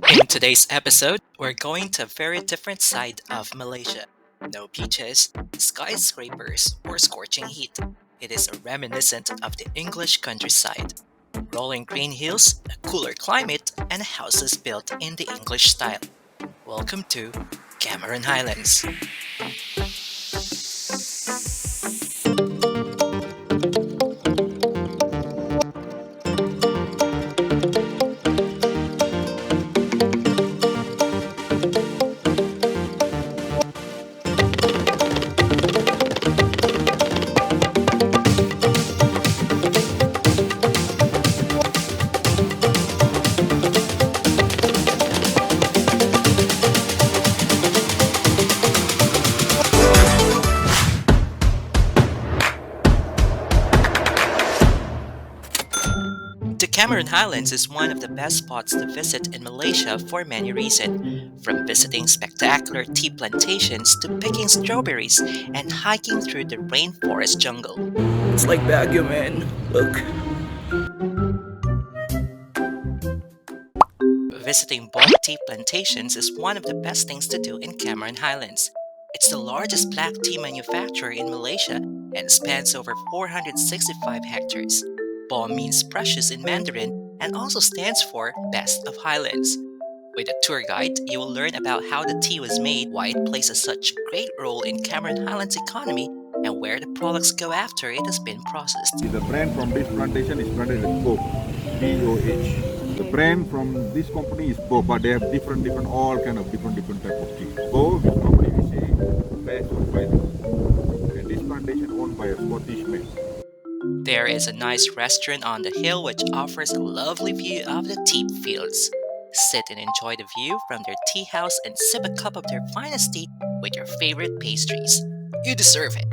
In today's episode, we're going to a very different side of Malaysia. No beaches, skyscrapers, or scorching heat. It is a reminiscent of the English countryside. Rolling green hills, a cooler climate, and houses built in the English style. Welcome to Cameron Highlands. The Cameron Highlands is one of the best spots to visit in Malaysia for many reasons, from visiting spectacular tea plantations to picking strawberries and hiking through the rainforest jungle. It's like Baguio, man. Look. Visiting bulk tea plantations is one of the best things to do in Cameron Highlands. It's the largest black tea manufacturer in Malaysia and spans over 465 hectares. Bo means precious in Mandarin and also stands for Best of Highlands. With a tour guide, you will learn about how the tea was made, why it plays such a great role in Cameron Highlands' economy, and where the products go after it has been processed. The brand from this plantation is branded as Boh, B-O-H. The brand from this company is Boh, but they have different all kind of different type of tea. Boh, which normally we say best of Highlands. And this plantation owned by a Scottish man. There is a nice restaurant on the hill which offers a lovely view of the tea fields. Sit and enjoy the view from their tea house and sip a cup of their finest tea with your favorite pastries. You deserve it.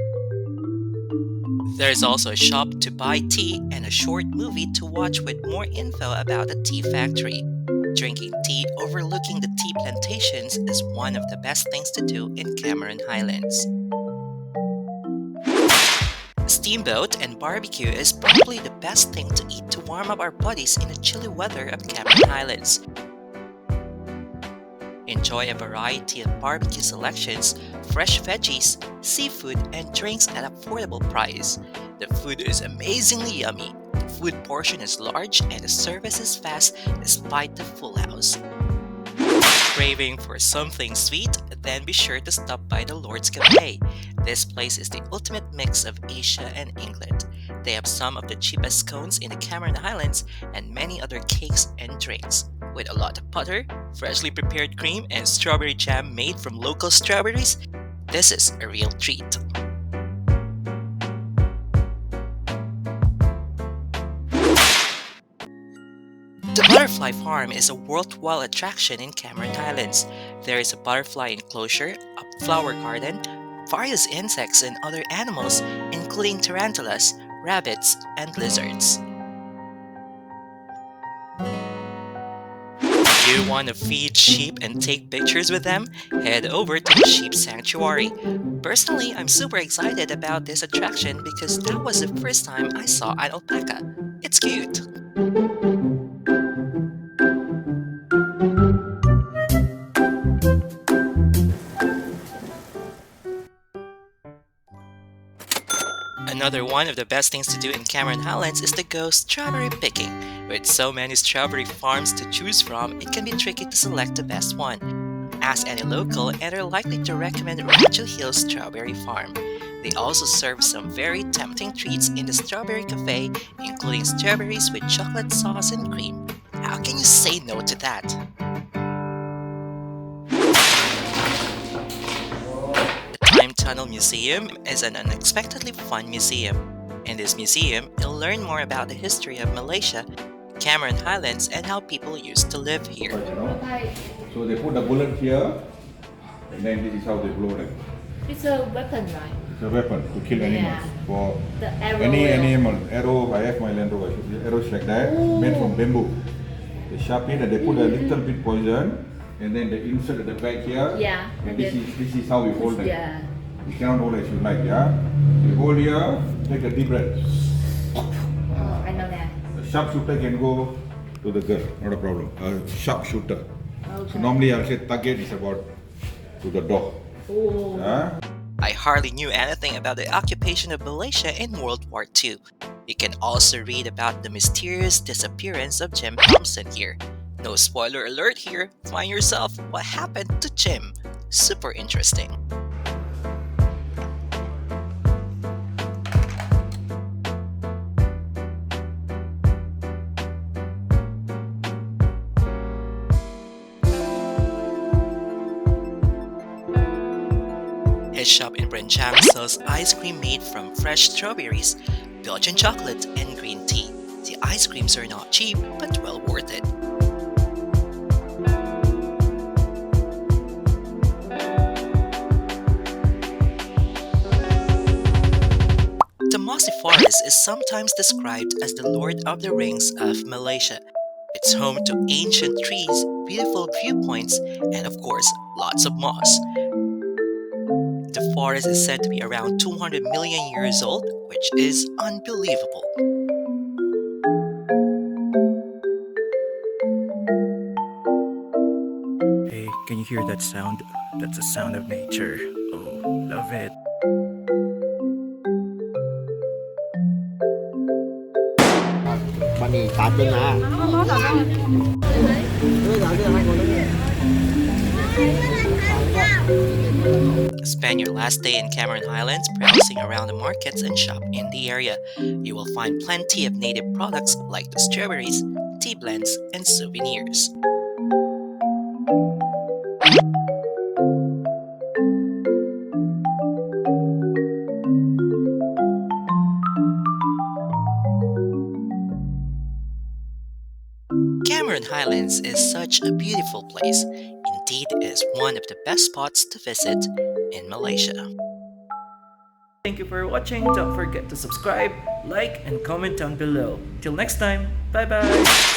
There is also a shop to buy tea and a short movie to watch with more info about the tea factory. Drinking tea overlooking the tea plantations is one of the best things to do in Cameron Highlands. Steamboat and barbecue is probably the best thing to eat to warm up our bodies in the chilly weather of Cameron Highlands. Enjoy a variety of barbecue selections, fresh veggies, seafood, and drinks at affordable price. The food is amazingly yummy. The food portion is large and the service is fast despite the full house. Craving for something sweet? Then be sure to stop by the Lord's Cafe. This place is the ultimate mix of Asia and England. They have some of the cheapest scones in the Cameron Highlands and many other cakes and drinks. With a lot of butter, freshly prepared cream, and strawberry jam made from local strawberries, this is a real treat. The Butterfly Farm is a worthwhile attraction in Cameron Highlands. There is a butterfly enclosure, a flower garden, various insects and other animals, including tarantulas, rabbits, and lizards. You want to feed sheep and take pictures with them? Head over to the sheep sanctuary. Personally, I'm super excited about this attraction because that was the first time I saw an alpaca. It's cute. Another one of the best things to do in Cameron Highlands is to go strawberry picking. With so many strawberry farms to choose from, it can be tricky to select the best one. Ask any local and they're likely to recommend Rancho Hills Strawberry Farm. They also serve some very tempting treats in the Strawberry Cafe, including strawberries with chocolate sauce and cream. How can you say no to that? Time Tunnel Museum is an unexpectedly fun museum. In this museum, you'll learn more about the history of Malaysia, Cameron Highlands, and how people used to live here. So they put the bullet here, and then this is how they blow them. It's a weapon, right? It's a weapon to kill animals. Yeah. For The arrow. any animal, arrow, I have my Land Rover. The arrow is like that, made from bamboo. They sharpen and they put a little bit poison, and then they insert at the back here. Yeah. And this is how we hold them. Yeah. You cannot hold as you like, yeah? You hold here, take a deep breath. Oh, I know that. The sharpshooter can go to the girl, not a problem. A sharpshooter. So normally I'll say target is about to the door. Oh. I hardly knew anything about the occupation of Malaysia in World War II. You can also read about the mysterious disappearance of Jim Thompson here. No spoiler alert here, find yourself what happened to Jim. Super interesting. His shop in Brenchang sells ice cream made from fresh strawberries, Belgian chocolate, and green tea. The ice creams are not cheap, but well worth it. The mossy forest is sometimes described as the Lord of the Rings of Malaysia. It's home to ancient trees, beautiful viewpoints, and of course, lots of moss. The forest is said to be around 200 million years old, which is unbelievable. Hey, can you hear that sound? That's the sound of nature. Oh, love it. Bạn nhỉ tạt chân à? Spend your last day in Cameron Highlands browsing around the markets and shop in the area. You will find plenty of native products like the strawberries, tea blends, and souvenirs. Cameron Highlands is such a beautiful place. Indeed, it is one of the best spots to visit in Malaysia. Thank you for watching. Don't forget to subscribe, like, and comment down below. Till next time, bye bye.